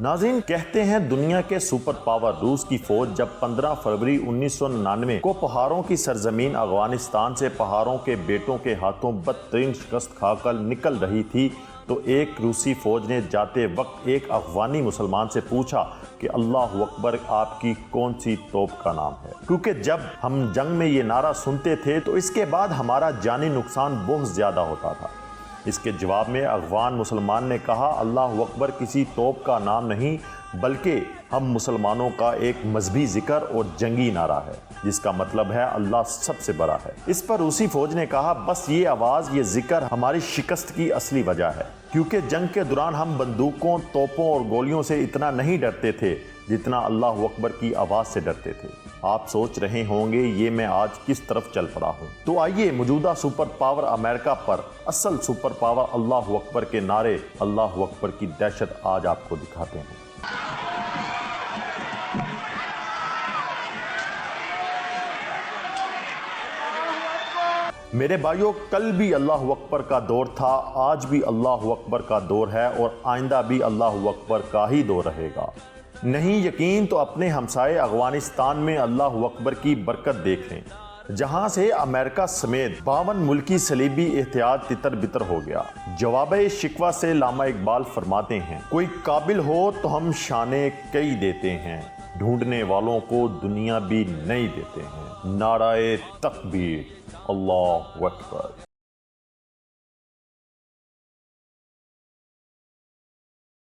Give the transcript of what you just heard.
ناظرین، کہتے ہیں دنیا کے سپر پاور روس کی فوج جب 15 فروری 1999 کو پہاڑوں کی سرزمین افغانستان سے پہاڑوں کے بیٹوں کے ہاتھوں بدترین شکست کھا کر نکل رہی تھی تو ایک روسی فوج نے جاتے وقت ایک افغانی مسلمان سے پوچھا کہ اللہ اکبر آپ کی کون سی توپ کا نام ہے، کیونکہ جب ہم جنگ میں یہ نعرہ سنتے تھے تو اس کے بعد ہمارا جانی نقصان بہت زیادہ ہوتا تھا۔ اس کے جواب میں افغان مسلمان نے کہا، اللہ اکبر کسی توپ کا نام نہیں بلکہ ہم مسلمانوں کا ایک مذہبی ذکر اور جنگی نعرہ ہے جس کا مطلب ہے اللہ سب سے بڑا ہے۔ اس پر روسی فوج نے کہا، بس یہ آواز، یہ ذکر ہماری شکست کی اصلی وجہ ہے، کیونکہ جنگ کے دوران ہم بندوقوں، توپوں اور گولیوں سے اتنا نہیں ڈرتے تھے جتنا اللہ اکبر کی آواز سے ڈرتے تھے۔ آپ سوچ رہے ہوں گے یہ میں آج کس طرف چل پڑا ہوں، تو آئیے موجودہ سپر پاور امریکہ پر اصل سپر پاور اللہ اکبر کے نعرے، اللہ اکبر کی دہشت آج آپ کو دکھاتے ہیں۔ میرے بھائیوں، کل بھی اللہ اکبر کا دور تھا، آج بھی اللہ اکبر کا دور ہے اور آئندہ بھی اللہ اکبر کا ہی دور رہے گا۔ نہیں یقین تو اپنے ہمسائے افغانستان میں اللہ اکبر کی برکت دیکھ لیں، جہاں سے امریکہ سمیت 52 ملکی صلیبی احتیاط تتر بتر ہو گیا۔ جواب شکوہ سے علامہ اقبال فرماتے ہیں، کوئی قابل ہو تو ہم شانے کئی دیتے ہیں، ڈھونڈنے والوں کو دنیا بھی نہیں دیتے ہیں۔ نعرہ تکبیر، اللہ اکبر۔